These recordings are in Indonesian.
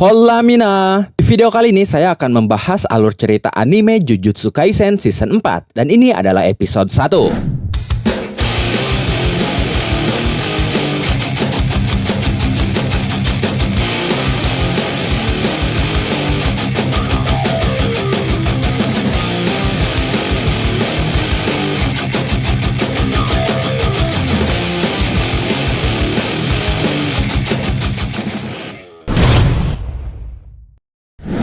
Hola Mina. Di video kali ini saya akan membahas alur cerita anime Jujutsu Kaisen Season 4 dan ini adalah episode 1.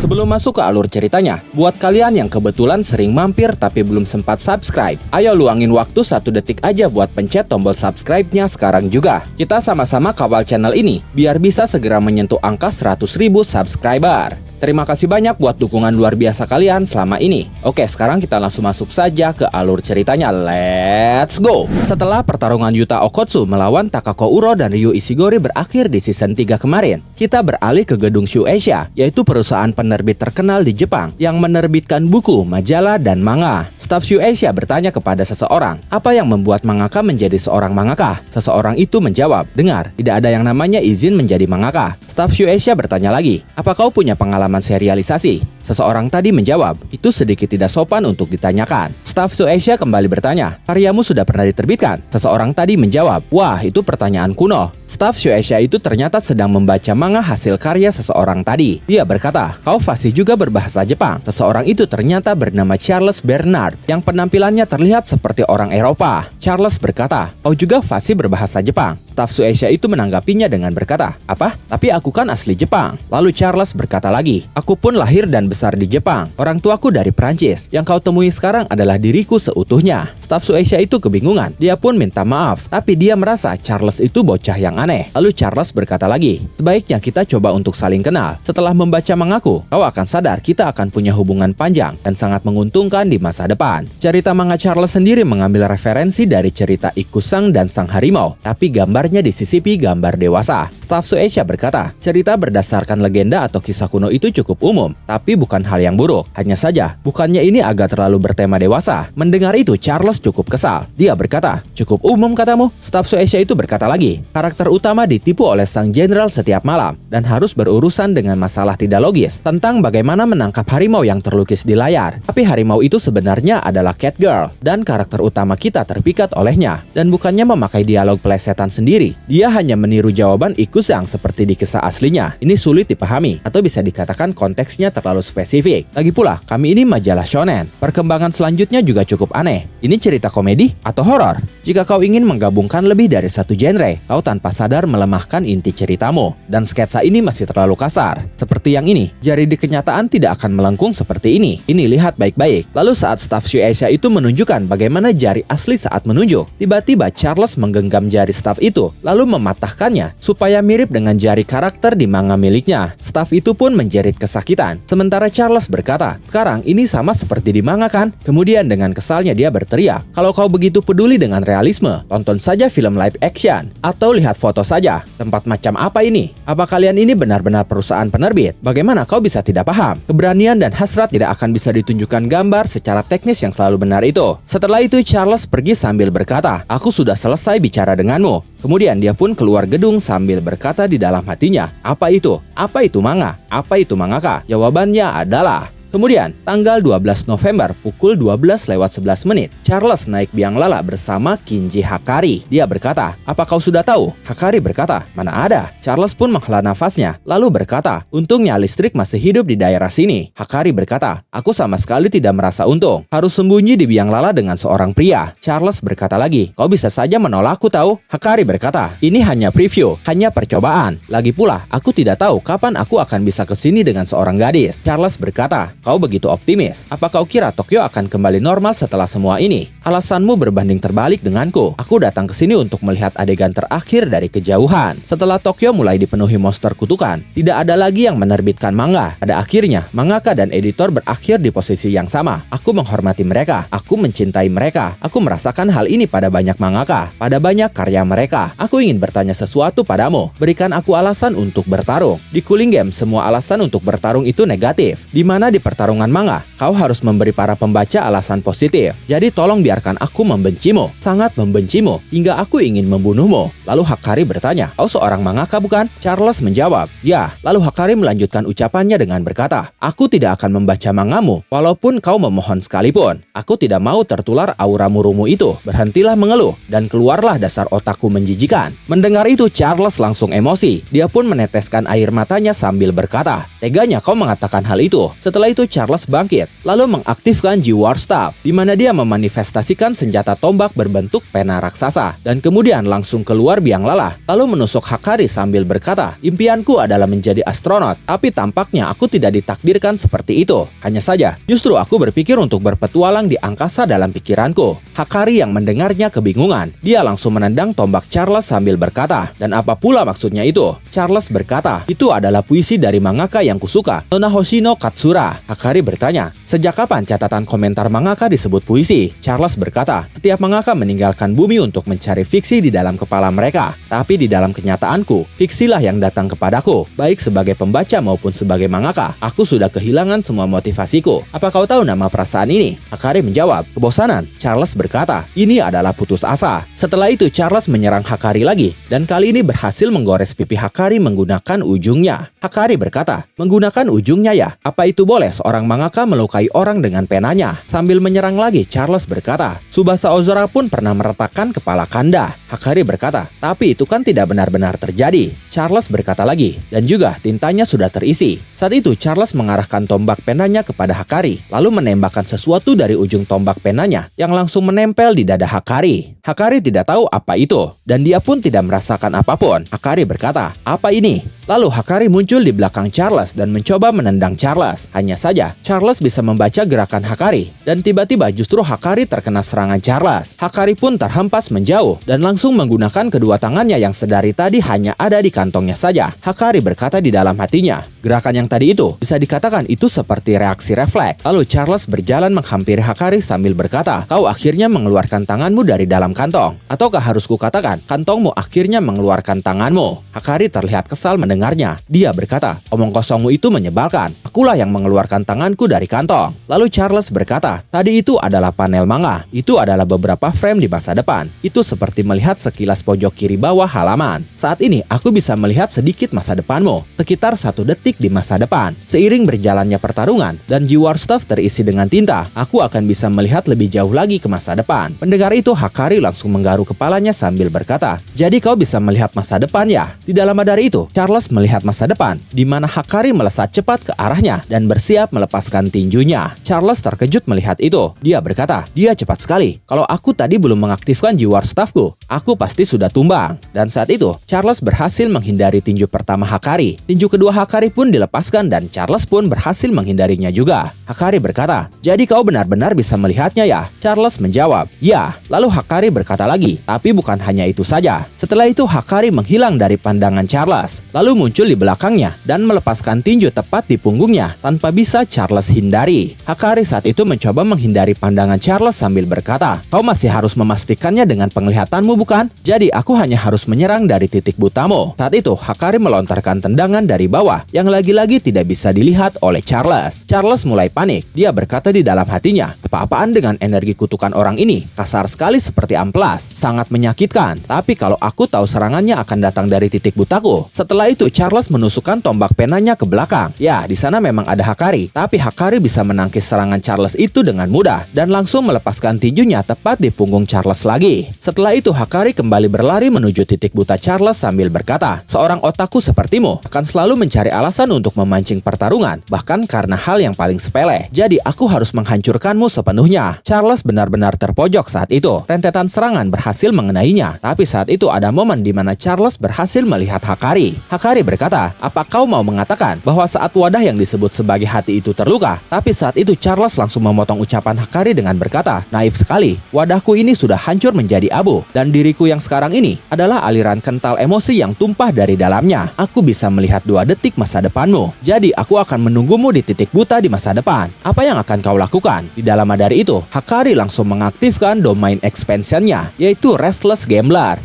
Sebelum masuk ke alur ceritanya, buat kalian yang kebetulan sering mampir tapi belum sempat subscribe, ayo luangin waktu 1 detik aja buat pencet tombol subscribe-nya sekarang juga. Kita sama-sama kawal channel ini, biar bisa segera menyentuh angka 100.000 subscriber. Terima kasih banyak buat dukungan luar biasa kalian selama ini. Oke, sekarang kita langsung masuk saja ke alur ceritanya. Let's go! Setelah pertarungan Yuta Okkotsu melawan Takako Uro dan Ryu Ishigori berakhir di season 3 kemarin, kita beralih ke gedung Shueisha, yaitu perusahaan penerbit terkenal di Jepang yang menerbitkan buku, majalah, dan manga. Staf Shueisha bertanya kepada seseorang, apa yang membuat mangaka menjadi seorang mangaka? Seseorang itu menjawab, dengar, tidak ada yang namanya izin menjadi mangaka. Staf Shueisha bertanya lagi, apa kau punya pengalaman serialisasi? Seseorang tadi menjawab, itu sedikit tidak sopan untuk ditanyakan. Staf Shueisha kembali bertanya, karyamu sudah pernah diterbitkan? Seseorang tadi menjawab, wah itu pertanyaan kuno. Staf Shueisha itu ternyata sedang membaca manga hasil karya seseorang tadi. Dia berkata, kau fasih juga berbahasa Jepang. Seseorang itu ternyata bernama Charles Bernard, yang penampilannya terlihat seperti orang Eropa. Charles berkata, kau juga fasih berbahasa Jepang. Staf Shueisha itu menanggapinya dengan berkata, apa? Tapi aku kan asli Jepang. Lalu Charles berkata lagi, aku pun lahir dan besar di Jepang. Orang tuaku dari Prancis. Yang kau temui sekarang adalah diriku seutuhnya. Staf Shueisha itu kebingungan. Dia pun minta maaf. Tapi dia merasa Charles itu bocah yang aneh. Lalu Charles berkata lagi, sebaiknya kita coba untuk saling kenal. Setelah membaca mangaku, kau akan sadar kita akan punya hubungan panjang dan sangat menguntungkan di masa depan. Cerita manga Charles sendiri mengambil referensi dari cerita Ikusang dan Sang Harimau, tapi gambarnya disisipi gambar dewasa. Staf Shueisha berkata, cerita berdasarkan legenda atau kisah kuno itu cukup umum, tapi bukan hal yang buruk. Hanya saja, bukannya ini agak terlalu bertema dewasa? Mendengar itu, Charles cukup kesal. Dia berkata, cukup umum katamu? Staf Shueisha itu berkata lagi, karakter utama ditipu oleh sang jenderal setiap malam dan harus berurusan dengan masalah tidak logis tentang bagaimana menangkap harimau yang terlukis di layar. Tapi harimau itu sebenarnya adalah cat girl dan karakter utama kita terpikat olehnya dan bukannya memakai dialog pelesetan sendiri. Dia hanya meniru jawaban Ikusang seperti di kisah aslinya. Ini sulit dipahami atau bisa dikatakan konteksnya terlalu spesifik. Lagi pula, kami ini majalah shonen. Perkembangan selanjutnya juga cukup aneh. Ini cerita komedi atau horor? Jika kau ingin menggabungkan lebih dari satu genre, kau tanpa sadar melemahkan inti ceritamu. Dan sketsa ini masih terlalu kasar. Seperti yang ini, jari di kenyataan tidak akan melengkung seperti ini. Ini lihat baik-baik. Lalu saat staf Shueisha itu menunjukkan bagaimana jari asli saat menunjuk, tiba-tiba Charles menggenggam jari staf itu, lalu mematahkannya supaya mirip dengan jari karakter di manga miliknya. Staf itu pun menjerit kesakitan. Sementara Charles berkata, sekarang ini sama seperti di manga kan? Kemudian dengan kesalnya dia berteriak, kalau kau begitu peduli dengan realisme, tonton saja film live action atau lihat foto saja. Tempat macam apa ini? Apa kalian ini benar-benar perusahaan penerbit? Bagaimana kau bisa tidak paham? Keberanian dan hasrat tidak akan bisa ditunjukkan gambar secara teknis yang selalu benar itu. Setelah itu Charles pergi sambil berkata, aku sudah selesai bicara denganmu. Kemudian dia pun keluar gedung sambil berkata di dalam hatinya, apa itu? Apa itu manga? Apa itu mangaka? Jawabannya adalah... Kemudian, tanggal 12 November pukul 12:11, Charles naik biang lala bersama Kinji Hakari. Dia berkata, apa kau sudah tahu? Hakari berkata, mana ada? Charles pun menghela nafasnya, lalu berkata, untungnya listrik masih hidup di daerah sini. Hakari berkata, aku sama sekali tidak merasa untung. Harus sembunyi di biang lala dengan seorang pria. Charles berkata lagi, kau bisa saja menolakku tahu? Hakari berkata, ini hanya preview, hanya percobaan. Lagi pula, aku tidak tahu kapan aku akan bisa kesini dengan seorang gadis. Charles berkata, kau begitu optimis. Apa kau kira Tokyo akan kembali normal setelah semua ini? Alasanmu berbanding terbalik denganku. Aku datang ke sini untuk melihat adegan terakhir dari kejauhan. Setelah Tokyo mulai dipenuhi monster kutukan, tidak ada lagi yang menerbitkan manga. Pada akhirnya, mangaka dan editor berakhir di posisi yang sama. Aku menghormati mereka. Aku mencintai mereka. Aku merasakan hal ini pada banyak mangaka, pada banyak karya mereka. Aku ingin bertanya sesuatu padamu. Berikan aku alasan untuk bertarung. Di Cooling Game, semua alasan untuk bertarung itu negatif. Di mana di pertarungan manga, kau harus memberi para pembaca alasan positif. Jadi tolong biarkan aku membencimu, sangat membencimu, hingga aku ingin membunuhmu. Lalu Hakari bertanya, kau seorang mangaka bukan? Charles menjawab, ya. Lalu Hakari melanjutkan ucapannya dengan berkata, aku tidak akan membaca mangamu, walaupun kau memohon sekalipun. Aku tidak mau tertular aura murumu itu. Berhentilah mengeluh, dan keluarlah dasar otakku menjijikan. Mendengar itu, Charles langsung emosi. Dia pun meneteskan air matanya sambil berkata, teganya kau mengatakan hal itu. Setelah itu Charles bangkit, lalu mengaktifkan G-War Staff, di mana dia memanifestasikan senjata tombak berbentuk pena raksasa, dan kemudian langsung keluar biang lala, lalu menusuk Hakari sambil berkata, impianku adalah menjadi astronot, tapi tampaknya aku tidak ditakdirkan seperti itu. Hanya saja, justru aku berpikir untuk berpetualang di angkasa dalam pikiranku. Hakari yang mendengarnya kebingungan. Dia langsung menendang tombak Charles sambil berkata, dan apa pula maksudnya itu? Charles berkata, itu adalah puisi dari mangaka yang kusuka, Nona Hoshino Katsura. Hakari bertanya, sejak kapan catatan komentar mangaka disebut puisi? Charles berkata, setiap mangaka meninggalkan bumi untuk mencari fiksi di dalam kepala mereka. Tapi di dalam kenyataanku, fiksilah yang datang kepadaku, baik sebagai pembaca maupun sebagai mangaka. Aku sudah kehilangan semua motivasiku. Apa kau tahu nama perasaan ini? Hakari menjawab, kebosanan. Charles berkata, ini adalah putus asa. Setelah itu Charles menyerang Hakari lagi, dan kali ini berhasil menggores pipi Hakari menggunakan ujungnya. Hakari berkata, menggunakan ujungnya ya? Apa itu boleh seorang mangaka melukai orang dengan penanya? Sambil menyerang lagi, Charles berkata, Tsubasa Ozora pun pernah meretakkan kepala Kanda. Hakari berkata, tapi itu kan tidak benar-benar terjadi. Charles berkata lagi, dan juga tintanya sudah terisi. Saat itu Charles mengarahkan tombak penanya kepada Hakari, lalu menembakkan sesuatu dari ujung tombak penanya yang langsung menempel di dada Hakari. Hakari tidak tahu apa itu, dan dia pun tidak merasakan apapun. Hakari berkata, apa ini? Lalu Hakari muncul di belakang Charles dan mencoba menendang Charles. Hanya saja, Charles bisa membaca gerakan Hakari, dan tiba-tiba justru Hakari terkena serangan Charles. Hakari pun terhempas menjauh, dan langsung menggunakan kedua tangannya yang sedari tadi hanya ada di kantongnya saja. Hakari berkata di dalam hatinya, gerakan yang tadi itu bisa dikatakan itu seperti reaksi refleks. Lalu Charles berjalan menghampiri Hakari sambil berkata, kau akhirnya mengeluarkan tanganmu dari dalam kantong. Ataukah harus kukatakan, kantongmu akhirnya mengeluarkan tanganmu? Hakari terlihat kesal mendengarnya. Dia berkata, omong kosongmu itu menyebalkan. Akulah yang mengeluarkan tanganku dari kantong. Lalu Charles berkata, tadi itu adalah panel manga. Itu adalah beberapa frame di masa depan. Itu seperti melihat sekilas pojok kiri bawah halaman. Saat ini aku bisa melihat sedikit masa depanmu, sekitar 1 detik di masa depan. Seiring berjalannya pertarungan dan G-War Staff terisi dengan tinta, aku akan bisa melihat lebih jauh lagi ke masa depan. Mendengar itu, Hakari langsung menggaruk kepalanya sambil berkata, jadi kau bisa melihat masa depan ya? Tidak lama dari itu, Charles melihat masa depan, di mana Hakari melesat cepat ke arahnya dan bersiap melepaskan tinjunya. Charles terkejut melihat itu. Dia berkata, dia cepat sekali. Kalau aku tadi belum mengaktifkan G-War Staffku, aku pasti sudah tumbang. Dan saat itu, Charles berhasil menghindari tinju pertama Hakari. Tinju kedua Hakari pun dilepaskan dan Charles pun berhasil menghindarinya juga. Hakari berkata, jadi kau benar-benar bisa melihatnya ya? Charles menjawab, ya. Lalu Hakari berkata lagi, tapi bukan hanya itu saja. Setelah itu Hakari menghilang dari pandangan Charles, lalu muncul di belakangnya dan melepaskan tinju tepat di punggungnya tanpa bisa Charles hindari. Hakari saat itu mencoba menghindari pandangan Charles sambil berkata, kau masih harus memastikannya dengan penglihatanmu bukan? Jadi aku hanya harus menyerang dari titik butamu. Saat itu Hakari melontarkan tendangan dari bawah yang lagi-lagi tidak bisa dilihat oleh Charles. Charles mulai panik. Dia berkata di dalam hatinya, apa-apaan dengan energi kutukan orang ini? Kasar sekali seperti amplas, sangat menyakitkan. Tapi kalau aku tahu serangannya akan datang dari titik butaku. Setelah itu Charles menusukkan tombak penanya ke belakang. Ya, di sana memang ada Hakari, tapi Hakari bisa menangkis serangan Charles itu dengan mudah dan langsung melepaskan tinjunya tepat di punggung Charles lagi. Setelah itu Hakari kembali berlari menuju titik buta Charles sambil berkata, seorang otaku sepertimu akan selalu mencari alasan untuk memancing pertarungan, bahkan karena hal yang paling sepele. Jadi aku harus menghancurkanmu sepenuhnya. Charles benar-benar terpojok saat itu. Rentetan serangan berhasil mengenainya, tapi saat itu ada momen di mana Charles berhasil melihat Hakari. Hakari berkata, apa kau mau mengatakan bahwa saat wadah yang disebut sebagai hati itu terluka? Tapi saat itu Charles langsung memotong ucapan Hakari dengan berkata, naif sekali, wadahku ini sudah hancur menjadi abu, dan diriku yang sekarang ini adalah aliran kental emosi yang tumpah dari dalamnya. Aku bisa melihat 2 detik masa depanmu, jadi aku akan menunggumu di titik buta di masa depan. Apa yang akan kau lakukan? Di dalam dari itu, Hakari langsung mengaktifkan domain expansion-nya, yaitu Restless Gambler.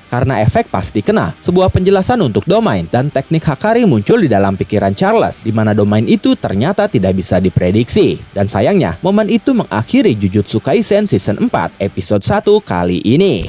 Karena efek pasti kena. Sebuah penjelasan untuk domain dan teknik Hakari muncul di dalam pikiran Charles, di mana domain itu ternyata tidak bisa diprediksi. Dan sayangnya, momen itu mengakhiri Jujutsu Kaisen Season 4 episode 1 kali ini.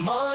More